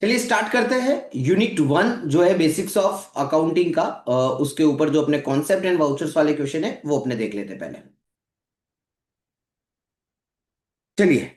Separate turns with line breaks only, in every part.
चलिए स्टार्ट करते हैं। यूनिट 1 जो है बेसिक्स ऑफ अकाउंटिंग का, उसके ऊपर जो अपने कॉन्सेप्ट एंड वाउचर्स वाले क्वेश्चन है वो अपने देख लेते हैं पहले। चलिए,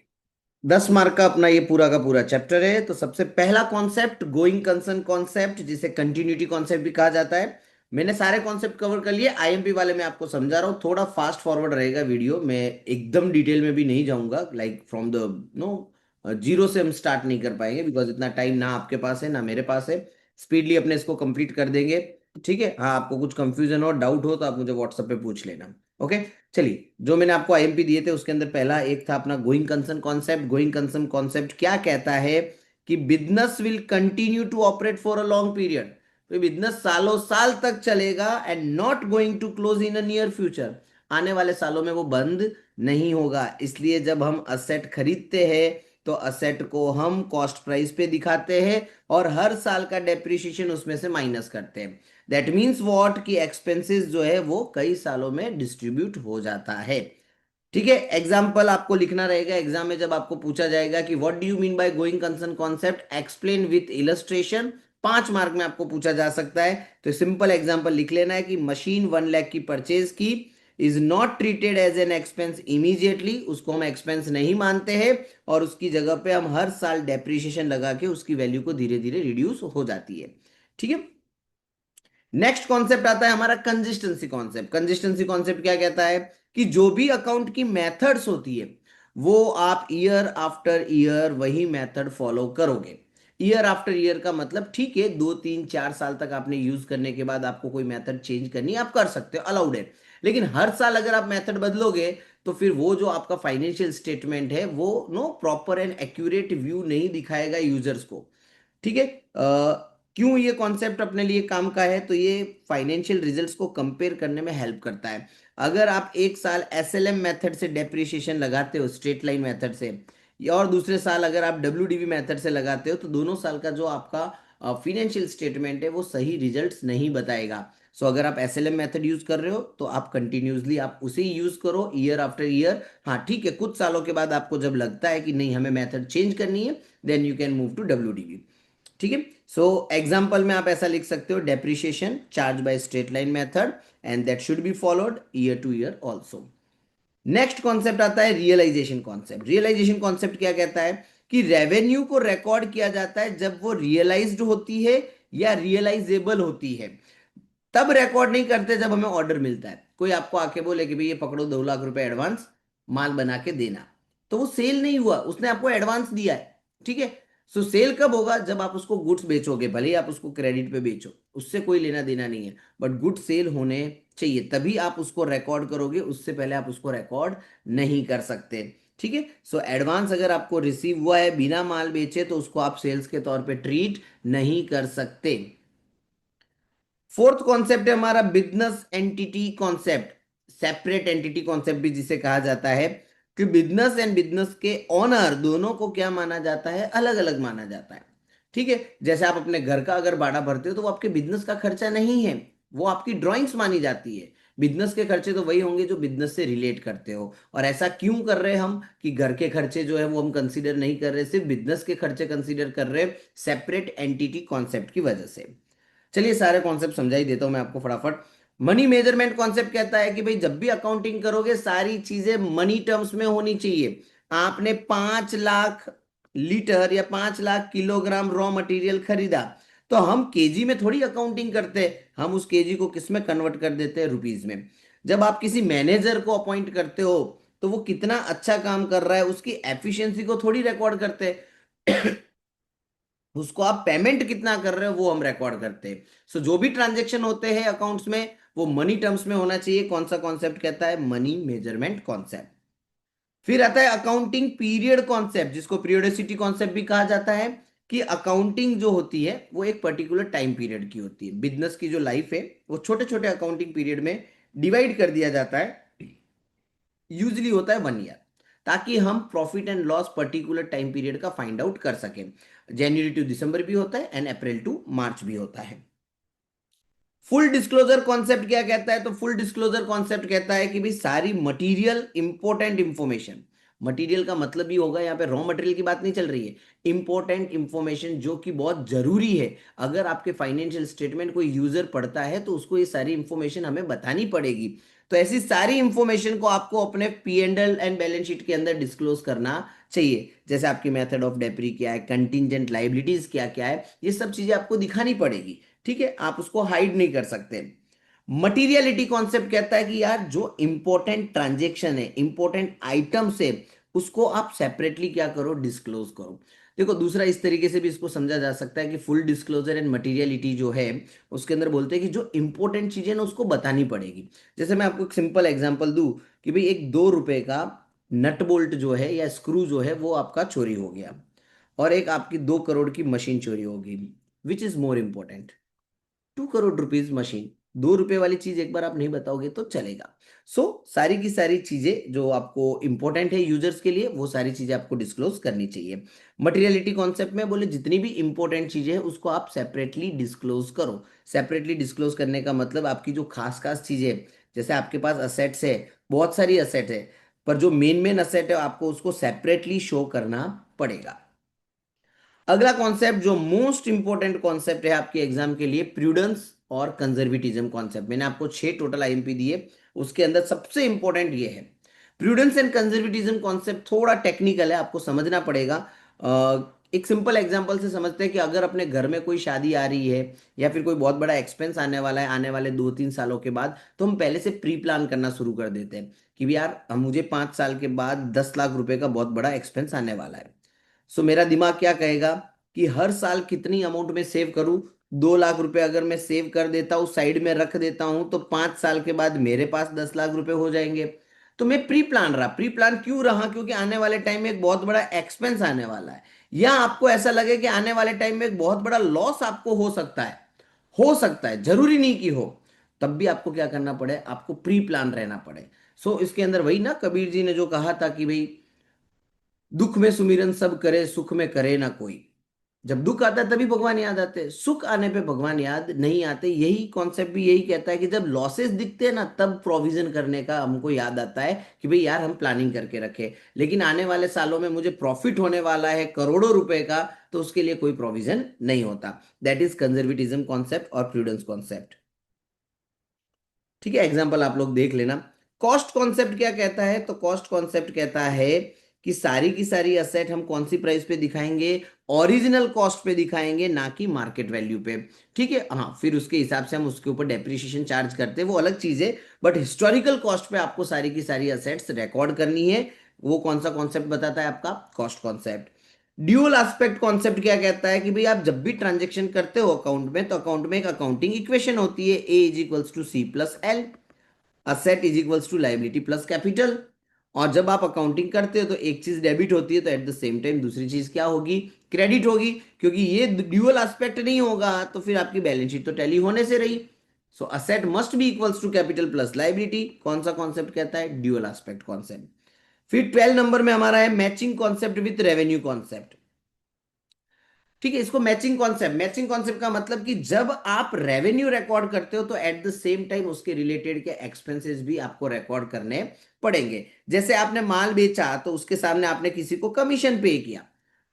10 मार्क का अपना ये पूरा का पूरा चैप्टर है। तो सबसे पहला कॉन्सेप्ट गोइंग कंसर्न कॉन्सेप्ट, जिसे कंटिन्यूटी कॉन्सेप्ट भी कहा जाता है। मैंने सारे कॉन्सेप्ट कवर कर लिए। आईएमपी वाले मैं आपको समझा रहा हूँ, थोड़ा फास्ट फॉरवर्ड रहेगा वीडियो में, एकदम डिटेल में भी नहीं जाऊंगा। Like from the no zero से हम स्टार्ट नहीं कर पाएंगे, बिकॉज इतना टाइम ना आपके पास है ना मेरे पास है। स्पीडली अपने इसको कंप्लीट कर देंगे। ठीक है, हाँ, आपको कुछ कंफ्यूजन हो, डाउट हो तो आप मुझे व्हाट्सएप पे पूछ लेना। ओके। चलिए, जो मैंने आपको आईएमपी दिए थे उसके अंदर पहला एक था अपना going concern concept. Going concern concept क्या कहता है कि business will continue to operate for a long period. तो बिजनेस सालों साल तक चलेगा and not going to close in a near future. आने वाले सालों में वो बंद नहीं होगा। इसलिए जब हम असेट खरीदते हैं तो असेट को हम कॉस्ट प्राइस पे दिखाते हैं और हर साल का डेप्रिसिएशन उसमें से माइनस करते हैं। दैट मीन्स वॉट की एक्सपेंसेस जो है वो कई सालों में डिस्ट्रीब्यूट हो जाता है। ठीक है, एग्जाम्पल आपको लिखना रहेगा एग्जाम में, जब आपको पूछा जाएगा कि what do you mean by going concern concept, explain with illustration. 5 mark में आपको पूछा जा सकता है। तो सिंपल एग्जाम्पल लिख लेना है कि मशीन 1 लाख की परचेज की, is not treated as an expense immediately, उसको हम एक्सपेंस नहीं मानते हैं और उसकी जगह पे हम हर साल डेप्रिसिएशन लगा के उसकी वैल्यू को धीरे धीरे रिड्यूस हो जाती है। ठीक है। नेक्स्ट कॉन्सेप्ट आता है हमारा कंसिस्टेंसी कॉन्सेप्ट। कंसिस्टेंसी कॉन्सेप्ट क्या कहता है कि जो भी अकाउंट की मेथड्स होती है वो आप ईयर आफ्टर ईयर वही मेथड फॉलो करोगे। ईयर आफ्टर ईयर का मतलब, ठीक है, 2 3 4 साल तक आपने यूज करने के बाद आपको कोई मेथड चेंज करनी है, आप कर सकते हो, अलाउड है। लेकिन हर साल अगर आप मेथड बदलोगे तो फिर वो जो आपका फाइनेंशियल स्टेटमेंट है वो no proper and accurate view नहीं दिखाएगा यूजर्स को। ठीक है। क्यों ये कॉन्सेप्ट अपने लिए काम का है? तो ये फाइनेंशियल रिजल्ट्स को कंपेयर करने में हेल्प करता है। अगर आप एक साल एसएलएम मेथड से डेप्रिसिएशन लगाते हो, स्ट्रेट लाइन मेथड से, या और दूसरे साल अगर आप डब्ल्यूडीवी मेथड से लगाते हो, तो दोनों साल का जो आपका फाइनेंशियल स्टेटमेंट है वो सही रिजल्ट्स नहीं बताएगा। सो अगर आप एसएलएम मेथड यूज कर रहे हो तो आप कंटिन्यूसली आप उसे यूज करो ईयर आफ्टर ईयर। हाँ ठीक है, कुछ सालों के बाद आपको जब लगता है कि नहीं हमें मेथड चेंज करनी है, then you can move to WDV. ठीक है। सो एग्जाम्पल में आप ऐसा लिख सकते हो, depreciation charge by straight line method and that should be followed year two year also. Next concept आता है रियलाइजेशन कॉन्सेप्ट। रियलाइजेशन कॉन्सेप्ट क्या कहता है कि रेवेन्यू को रिकॉर्ड किया जाता है जब वो रियलाइज्ड होती है या रियलाइजेबल होती है। तब रिकॉर्ड नहीं करते जब हमें ऑर्डर मिलता है। कोई आपको आके बोले कि भाई ये पकड़ो 2 लाख रुपए एडवांस, माल बना के देना, तो वो सेल नहीं हुआ, उसने आपको एडवांस दिया है। ठीक है। सो सेल कब होगा? जब आप उसको गुड्स बेचोगे, भले ही आप उसको क्रेडिट पे बेचो, उससे कोई लेना देना नहीं है, बट गुड सेल होने चाहिए तभी आप उसको रिकॉर्ड करोगे, उससे पहले आप उसको रिकॉर्ड नहीं कर सकते। ठीक है। सो एडवांस अगर आपको रिसीव हुआ है बिना माल बेचे तो उसको आप सेल्स के तौर पे ट्रीट नहीं कर सकते। फोर्थ कॉन्सेप्ट है हमारा business entity concept, separate entity concept भी जिसे कहा जाता है, कि बिजनेस एंड बिजनेस के ओनर दोनों को क्या माना जाता है? अलग अलग माना जाता है। ठीक है। जैसे आप अपने घर का अगर भाड़ा भरते हो तो वो आपके बिजनेस का खर्चा नहीं है, वो आपकी ड्राइंग्स मानी जाती है। बिजनेस के खर्चे तो वही होंगे जो बिजनेस से रिलेट करते हो। और ऐसा क्यों कर रहे हैं हम कि घर के खर्चे जो है वो हम कंसीडर नहीं कर रहे, सिर्फ बिजनेस के खर्चे कंसीडर कर रहे हैं, सेपरेट एंटिटी कॉन्सेप्ट की वजह से। चलिए सारे कॉन्सेप्ट समझा ही देता हूं मैं आपको फटाफट। मनी मेजरमेंट कॉन्सेप्ट कहता है कि भाई जब भी अकाउंटिंग करोगे सारी चीजें मनी टर्म्स में होनी चाहिए। आपने 5 लाख लीटर या 5 लाख किलोग्राम रॉ मटेरियल खरीदा, तो हम केजी में थोड़ी अकाउंटिंग करते हैं, हम उस केजी को किस में कन्वर्ट कर देते हैं? रुपीज में। जब आप किसी मैनेजर को अपॉइंट करते हो तो वो कितना अच्छा काम कर रहा है उसकी एफिशिएंसी को थोड़ी रिकॉर्ड करते हैं, उसको आप पेमेंट कितना कर रहे हो वो हम रिकॉर्ड करते हैं। सो जो भी ट्रांजेक्शन होते हैं अकाउंट्स में वो मनी टर्म्स में होना चाहिए। कौन सा कॉन्सेप्ट कहता है? Money measurement concept. फिर आता है अकाउंटिंग पीरियड कॉन्सेप्ट, जिसको पीरियोडिसिटी कॉन्सेप्ट भी कहा जाता है, कि अकाउंटिंग जो होती है वो एक पर्टिकुलर टाइम पीरियड की होती है। बिजनेस की जो लाइफ है वो छोटे छोटे अकाउंटिंग पीरियड में डिवाइड कर दिया जाता है, यूजली होता है 1 ईयर, ताकि हम profit and loss particular time period का फाइंड आउट कर सकें। जनवरी टू दिसंबर भी होता है एंड अप्रैल टू मार्च भी होता है। फुल डिस्क्लोजर कॉन्सेप्ट क्या कहता है? तो फुल डिस्क्लोजर कॉन्सेप्ट कहता है कि भाई सारी मटेरियल इंपॉर्टेंट इंफॉर्मेशन, मटेरियल का मतलब ही होगा, यहाँ पे रॉ मटेरियल की बात नहीं चल रही है, इंपॉर्टेंट इंफॉर्मेशन जो कि बहुत जरूरी है। अगर आपके फाइनेंशियल स्टेटमेंट कोई यूजर पढ़ता है तो उसको ये सारी इंफॉर्मेशन हमें बतानी पड़ेगी। तो ऐसी सारी इंफॉर्मेशन को आपको अपने P&L एंड बैलेंस शीट के अंदर डिस्क्लोज करना चाहिए। जैसे आपकी मेथड ऑफ डेप्री क्या है, कंटिंजेंट लाइबिलिटीज क्या क्या है, ये सब चीजें आपको दिखानी पड़ेगी। ठीक है, आप उसको हाइड नहीं कर सकते। मटीरियलिटी कॉन्सेप्ट कहता है कि यार जो इंपॉर्टेंट ट्रांजेक्शन है, इंपॉर्टेंट आइटम्स है, उसको आप सेपरेटली क्या करो, डिस्क्लोज करो। देखो, दूसरा इस तरीके से भी इसको समझा जा सकता है कि फुल डिस्क्लोजर एंड मटीरियलिटी जो है उसके अंदर बोलते हैं कि जो इंपॉर्टेंट चीजें ना उसको बतानी पड़ेगी। जैसे मैं आपको एक सिंपल एग्जांपल दूं कि भाई एक 2 रुपए का नट बोल्ट जो है या स्क्रू जो है वो आपका चोरी हो गया, और एक आपकी 2 करोड़ की मशीन चोरी होगी। Which is more important? 2 crore rupees machine. 2 रुपए वाली चीज एक बार आप नहीं बताओगे तो चलेगा। सारी की सारी चीजें जो आपको इंपॉर्टेंट है यूजर्स के लिए, वो सारी चीजें आपको डिस्क्लोज करनी चाहिए। मटेरियलिटी कॉन्सेप्ट में बोले जितनी भी इंपॉर्टेंट चीजें हैं उसको आप सेपरेटली डिस्क्लोज करो। सेपरेटली डिस्क्लोज करने का मतलब आपकी जो खास खास चीजें, जैसे आपके पास असेट्स है, बहुत सारी असेट है, पर जो मेन मेन असेट है आपको उसको सेपरेटली शो करना पड़ेगा। अगला कॉन्सेप्ट जो मोस्ट इंपॉर्टेंट कॉन्सेप्ट है आपके एग्जाम के लिए, प्रूडेंस और कंजर्वेटिज्म कॉन्सेप्ट। मैंने आपको 6 टोटल आईएमपी दिए, उसके अंदर सबसे इंपॉर्टेंट ये है। प्रूडेंस एंड कंजर्वेटिज्म कॉन्सेप्ट थोड़ा टेक्निकल है, आपको समझना पड़ेगा। एक सिंपल एग्जांपल से समझते हैं कि अगर अपने घर में कोई शादी आ रही है या फिर कोई बहुत बड़ा एक्सपेंस आने वाला है आने वाले 2-3 सालों के बाद, तो हम पहले से प्री प्लान करना शुरू कर देते हैं कि भी यार हम मुझे 5 साल के बाद 10 लाख रुपए का बहुत बड़ा एक्सपेंस आने वाला है। मेरा दिमाग क्या कहेगा कि हर साल कितनी अमाउंट में सेव करूं। 2 लाख रुपए अगर मैं सेव कर देता हूं, साइड में रख देता हूं, तो 5 साल के बाद मेरे पास 10 लाख रुपए हो जाएंगे। तो मैं प्री प्लान रहा। प्री प्लान क्यों रहा? क्योंकि आने वाले टाइम में एक बहुत बड़ा एक्सपेंस आने वाला है, या आपको ऐसा लगे कि आने वाले टाइम में एक बहुत बड़ा लॉस आपको हो सकता है। हो सकता है, जरूरी नहीं कि हो। तब भी आपको क्या करना पड़े, आपको प्री प्लान रहना पड़े। इसके अंदर वही ना, कबीर जी ने जो कहा था कि भाई दुख में सुमिरन सब करे, सुख में करे ना कोई। जब दुख आता है तभी भगवान याद आते हैं, सुख आने पे भगवान याद नहीं आते। यही कॉन्सेप्ट भी यही कहता है कि जब लॉसेस दिखते हैं ना तब प्रोविजन करने का हमको याद आता है कि भाई यार हम प्लानिंग करके रखे, लेकिन आने वाले सालों में मुझे प्रॉफिट होने वाला है करोड़ों रुपए का, तो उसके लिए कोई प्रोविजन नहीं होता। दैट इज कंजर्वेटिज्म कॉन्सेप्ट और प्रूडेंस कॉन्सेप्ट। ठीक है, एग्जाम्पल आप लोग देख लेना। कॉस्ट कॉन्सेप्ट क्या कहता है? तो कॉस्ट कॉन्सेप्ट कहता है कि सारी की सारी असेट हम कौन सी प्राइस पे दिखाएंगे, ओरिजिनल कॉस्ट पे दिखाएंगे, ना कि मार्केट वैल्यू पे। ठीक है, हाँ, फिर उसके हिसाब से हम उसके ऊपर डेप्रिसिएशन चार्ज करते हैं, वो अलग चीज है। बट हिस्टोरिकल कॉस्ट पे आपको सारी की सारी असेट्स रिकॉर्ड करनी है। वो कौन सा कॉन्सेप्ट बताता है? आपका cost concept. Dual aspect concept क्या कहता है कि भाई आप जब भी ट्रांजेक्शन करते हो अकाउंट में, तो अकाउंट में एक अकाउंटिंग इक्वेशन होती है, A is equals to C plus L, asset is equals to liability plus capital. और जब आप अकाउंटिंग करते हो तो एक चीज डेबिट होती है, तो एट द सेम टाइम दूसरी चीज क्या होगी? क्रेडिट होगी। क्योंकि ये ड्यूअल एस्पेक्ट नहीं होगा तो फिर आपकी बैलेंस शीट तो टैली होने से रही। Asset must be equals to capital plus liability. कौन सा कॉन्सेप्ट कहता है? Dual aspect concept. फिर 12 नंबर में हमारा है matching concept with revenue concept. ठीक है, इसको मैचिंग कॉन्सेप्ट, मैचिंग कॉन्सेप्ट का मतलब कि जब आप रेवेन्यू रिकॉर्ड करते हो तो एट द सेम टाइम उसके रिलेटेड के एक्सपेंसेस भी आपको रिकॉर्ड करने पड़ेंगे। जैसे आपने माल बेचा तो उसके सामने आपने किसी को कमीशन पे किया,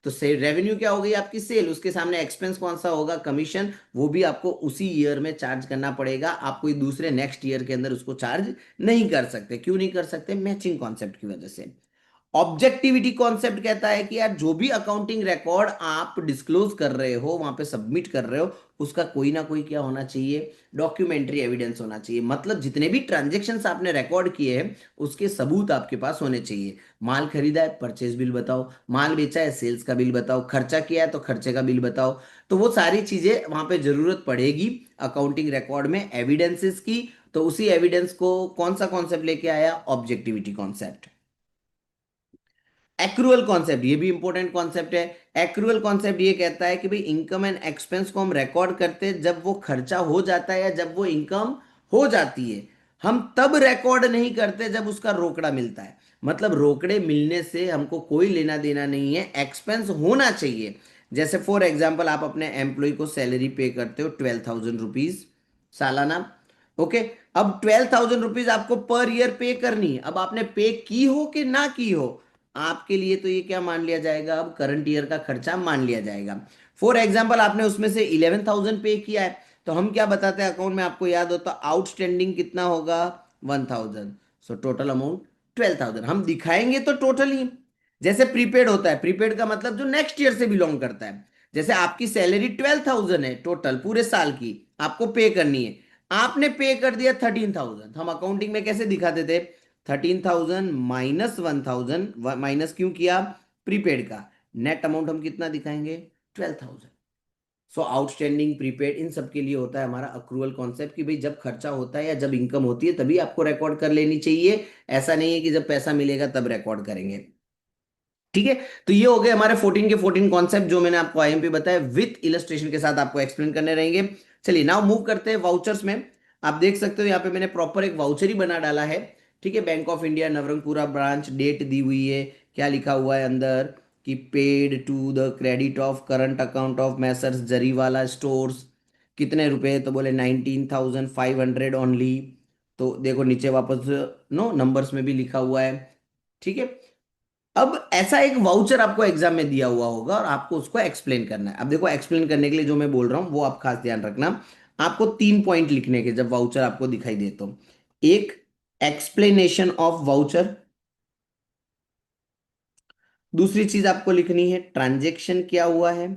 तो से रेवेन्यू क्या हो गई आपकी? सेल। उसके सामने एक्सपेंस कौन सा होगा? कमीशन। वो भी आपको उसी ईयर में चार्ज करना पड़ेगा, आप कोई दूसरे नेक्स्ट ईयर के अंदर उसको चार्ज नहीं कर सकते। क्यों नहीं कर सकते? मैचिंग कॉन्सेप्ट की वजह से। ऑब्जेक्टिविटी कॉन्सेप्ट कहता है कि यार जो भी अकाउंटिंग रिकॉर्ड आप डिस्क्लोज कर रहे हो, वहां पे सबमिट कर रहे हो, उसका कोई ना कोई क्या होना चाहिए? डॉक्यूमेंट्री एविडेंस होना चाहिए। मतलब जितने भी ट्रांजेक्शन्स आपने रिकॉर्ड किए हैं उसके सबूत आपके पास होने चाहिए। माल खरीदा है, परचेज बिल बताओ। माल बेचा है, सेल्स का बिल बताओ। खर्चा किया है तो खर्चे का बिल बताओ। तो वो सारी चीजें वहां पे जरूरत पड़ेगी अकाउंटिंग रिकॉर्ड में एविडेंसेस की। तो उसी एविडेंस को कौन सा कॉन्सेप्ट लेके आया? Objectivity concept. एक्रूअल कॉन्सेप्ट, ये भी इंपॉर्टेंट कॉन्सेप्ट है। एक्रूअल कॉन्सेप्ट ये कहता है कि भाई इनकम एंड एक्सपेंस को हम रिकॉर्ड करते हैं जब वो खर्चा हो जाता है या जब वो इनकम हो जाती है। हम तब रिकॉर्ड नहीं करते जब उसका रोकड़ा मिलता है। मतलब रोकड़े मिलने से हमको कोई लेना देना नहीं है, एक्सपेंस होना चाहिए। जैसे फॉर एग्जाम्पल आप अपने एम्प्लॉय को सैलरी पे करते हो 12,000 रुपीज सालाना। ओके, अब 12,000 रुपीज आपको पर ईयर पे करनी है। अब आपने पे की हो कि ना की हो, आपके लिए तो ये क्या मान लिया जाएगा, अब करंट ईयर का खर्चा मान लिया जाएगा। फॉर एग्जाम्पल आपने उसमें से 11,000 पे किया है, तो हम क्या बताते हैं अकाउंट में, आपको याद हो तो आउटस्टैंडिंग कितना होगा, 1,000। So total amount 12,000। हम दिखाएंगे तो टोटल ही, जैसे प्रीपेड होता है, प्रीपेड का मतलब जो नेक्स्ट ईयर से बिलोंग करता है। जैसे आपकी सैलरी 12,000 है टोटल पूरे साल की, आपको पे करनी है, आपने पे कर दिया 13,000, हम अकाउंटिंग में कैसे दिखाते थे, 13,000 माइनस 1,000, माइनस क्यों किया, प्रीपेड का, नेट अमाउंट हम कितना दिखाएंगे, 12,000। सो आउटस्टैंडिंग, प्रीपेड, इन सब के लिए होता है हमारा अक्रूवल कॉन्सेप्ट, कि भाई जब खर्चा होता है या जब इनकम होती है तभी आपको रिकॉर्ड कर लेनी चाहिए, ऐसा नहीं है कि जब पैसा मिलेगा तब रिकॉर्ड करेंगे। ठीक है, तो ये हो गए हमारे 14 के 14 कॉन्सेप्ट जो मैंने आपको आईएमपी बताया, विथ इलस्ट्रेशन के साथ आपको एक्सप्लेन करने रहेंगे। चलिए नाउ मूव करते हैं वाउचर्स में। आप देख सकते हो यहाँ पे मैंने प्रॉपर एक वाउचर ही बना डाला है। ठीक है, bank of India Navrangpura branch, date दी हुई है, क्या लिखा हुआ है अंदर कि paid to the credit of current account of messrs Jariwala stores, कितने रुपए, तो बोले 19,500 ओनली। तो देखो नीचे वापस नो नंबर्स में भी लिखा हुआ है। ठीक है, अब ऐसा एक वाउचर आपको एग्जाम में दिया हुआ होगा और आपको उसको एक्सप्लेन करना है। अब देखो एक्सप्लेन करने के लिए जो मैं बोल रहा हूं वो आप खास ध्यान रखना। आपको 3 पॉइंट लिखने के, जब वाउचर आपको दिखाई दे तो, एक एक्सप्लेनेशन ऑफ वाउचर, दूसरी चीज आपको लिखनी है ट्रांजेक्शन क्या हुआ है,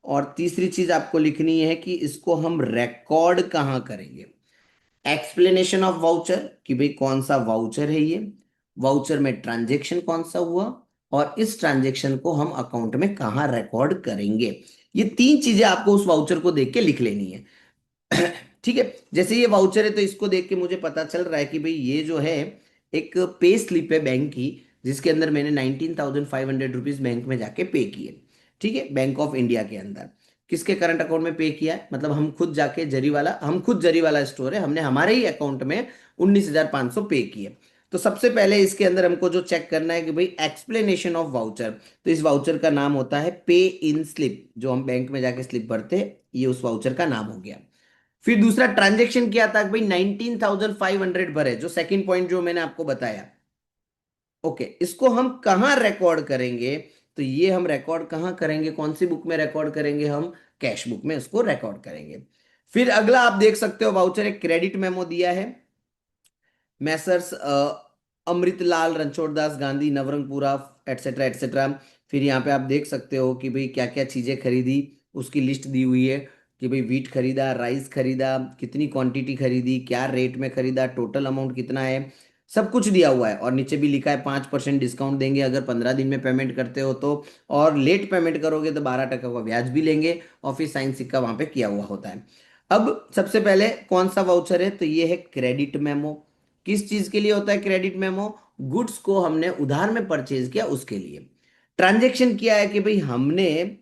और तीसरी चीज आपको लिखनी है कि इसको हम रिकॉर्ड कहां करेंगे। एक्सप्लेनेशन ऑफ वाउचर कि भाई कौन सा वाउचर है ये, वाउचर में ट्रांजैक्शन कौन सा हुआ, और इस ट्रांजैक्शन को हम अकाउंट में कहाँ रिकॉर्ड करेंगे। ये तीन चीजें आपको उस वाउचर को देख के लिख लेनी है। ठीक है, जैसे ये वाउचर है तो इसको देख के मुझे पता चल रहा है कि भाई ये जो है एक पे स्लिप है बैंक की, जिसके अंदर मैंने 19,500 रुपीज बैंक में जाके पे किए। ठीक है, बैंक ऑफ इंडिया के अंदर किसके करंट अकाउंट में पे किया है, मतलब हम खुद जाके जरीवाला, हम खुद जरीवाला स्टोर है, हमने हमारे ही अकाउंट में 19,500 पे किए। तो सबसे पहले इसके अंदर हमको जो चेक करना है कि भाई एक्सप्लेनेशन ऑफ वाउचर, तो इस वाउचर का नाम होता है पे इन स्लिप, जो हम बैंक में जाके स्लिप भरते हैं, ये उस वाउचर का नाम हो गया। फिर दूसरा ट्रांजेक्शन क्या था कि भाई 19,500 भरे, जो सेकंड पॉइंट जो मैंने आपको बताया। ओके, इसको हम कहाँ रिकॉर्ड करेंगे, तो ये हम रिकॉर्ड कहाँ करेंगे, कौन सी बुक में रिकॉर्ड करेंगे, हम कैश बुक में उसको रिकॉर्ड करेंगे। फिर अगला आप देख सकते हो वाउचर एक क्रेडिट मेमो दिया है, Messrs Amritlal Ranchhoddas Gandhi Navrangpura etcetera etcetera. फिर यहाँ पे आप देख सकते हो कि भाई क्या क्या चीजें खरीदी, उसकी लिस्ट दी हुई है कि भाई वीट खरीदा, राइस खरीदा, कितनी क्वांटिटी खरीदी, क्या रेट में खरीदा, टोटल अमाउंट कितना है, सब कुछ दिया हुआ है। और नीचे भी लिखा है 5% डिस्काउंट देंगे अगर 15 दिन में पेमेंट करते हो तो, और लेट पेमेंट करोगे तो 12% का ब्याज भी लेंगे, और फिर साइन सिक्का वहां पे किया हुआ होता है। अब सबसे पहले कौन सा वाउचर है, तो ये है क्रेडिट मेमो। किस चीज के लिए होता है क्रेडिट मेमो, गुड्स को हमने उधार में परचेज किया उसके लिए। ट्रांजेक्शन किया है कि भाई हमने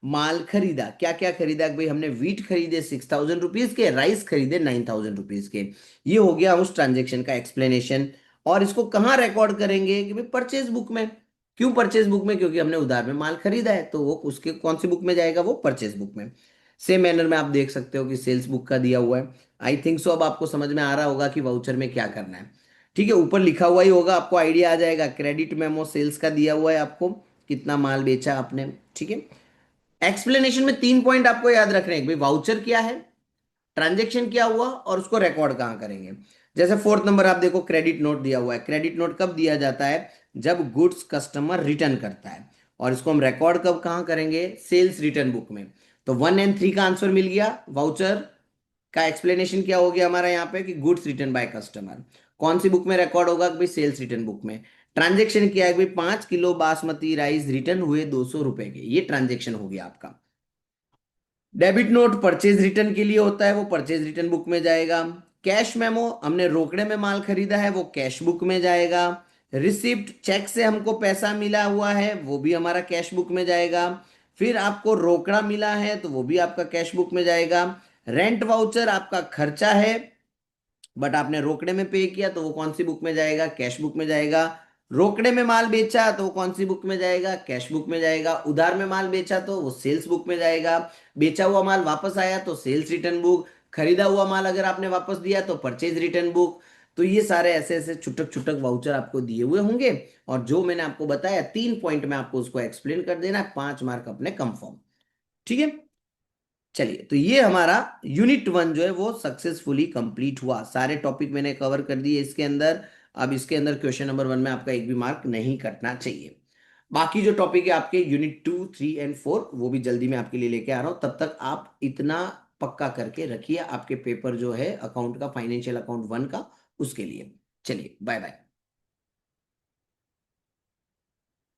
माल खरीदा, क्या क्या खरीदा कि भाई हमने वीट खरीदे 6,000 रुपीज के, राइस खरीदे 9,000 रुपीज के। ये हो गया उस ट्रांजेक्शन का एक्सप्लेनेशन। और इसको कहाँ रिकॉर्ड करेंगे कि भाई परचेज बुक में। क्यों परचेज बुक में, क्योंकि हमने उधार में माल खरीदा है, तो वो उसके कौन सी बुक में जाएगा, वो परचेज बुक में। सेम मैनर में आप देख सकते हो कि सेल्स बुक का दिया हुआ है। आई थिंक सो अब आपको समझ में आ रहा होगा कि वाउचर में क्या करना है। ठीक है, ऊपर लिखा हुआ ही होगा, आपको आइडिया आ जाएगा। क्रेडिट मेमो सेल्स का दिया हुआ है आपको, कितना माल बेचा आपने। ठीक है, एक्सप्लेनेशन में 3 पॉइंट आपको याद रखने हैं, भाई वाउचर क्या है, ट्रांजेक्शन क्या हुआ, और उसको रिकॉर्ड कहाँ करेंगे। जैसे फोर्थ नंबर आप देखो, क्रेडिट नोट दिया हुआ है। क्रेडिट नोट कब दिया जाता है, जब गुड्स कस्टमर रिटर्न करता है, और इसको हम रिकॉर्ड कब कहाँ करेंगे, सेल्स रिटर्न बुक में। तो 1 और 3 का आंसर मिल गया। वाउचर का एक्सप्लेनेशन क्या हो गया हमारा यहाँ पे कि गुड्स रिटर्न बाय कस्टमर, कौन सी बुक में रिकॉर्ड होगा कि भाई सेल्स रिटर्न बुक में। ट्रांजेक्शन किया है कि भाई 5 किलो बासमती राइस रिटर्न हुए 200 रुपए के, ये ट्रांजेक्शन हो गया आपका। डेबिट नोट परचेज रिटर्न के लिए होता है, वो परचेज रिटर्न बुक में जाएगा। कैश मेमो, हमने रोकड़े में माल खरीदा है, वो कैश बुक में जाएगा। रिसिप्ट, चेक से हमको पैसा मिला हुआ है, वो भी हमारा कैश बुक में जाएगा। फिर आपको रोकड़ा मिला है तो वो भी आपका कैश बुक में जाएगा। रेंट वाउचर आपका खर्चा है, बट आपने रोकड़े में पे किया तो वो कौन सी बुक में जाएगा, कैश बुक में जाएगा। रोकड़े में माल बेचा तो वो कौन सी बुक में जाएगा, कैश बुक में जाएगा। उधार में माल बेचा तो वो सेल्स बुक में जाएगा। बेचा हुआ माल वापस आया तो सेल्स रिटर्न बुक। खरीदा हुआ माल अगर आपने वापस दिया तो परचेज रिटर्न बुक। तो ये सारे ऐसे ऐसे छुटक छुटक वाउचर आपको दिए हुए होंगे, और जो मैंने आपको बताया 3 पॉइंट में आपको उसको एक्सप्लेन कर देना है, 5 मार्क अपने कंफर्म। ठीक है, चलिए, तो ये हमारा यूनिट 1 जो है वो सक्सेसफुली कंप्लीट हुआ। सारे टॉपिक मैंने कवर कर दिए इसके अंदर। अब इसके अंदर क्वेश्चन नंबर 1 में आपका एक भी मार्क नहीं कटना चाहिए। बाकी जो टॉपिक है आपके यूनिट 2, 3 एंड 4 वो भी जल्दी मैं आपके लिए लेके आ रहा हूं। तब तक आप इतना पक्का करके रखिए आपके पेपर जो है अकाउंट का, फाइनेंशियल अकाउंट 1 का, उसके लिए। चलिए, बाय बाय।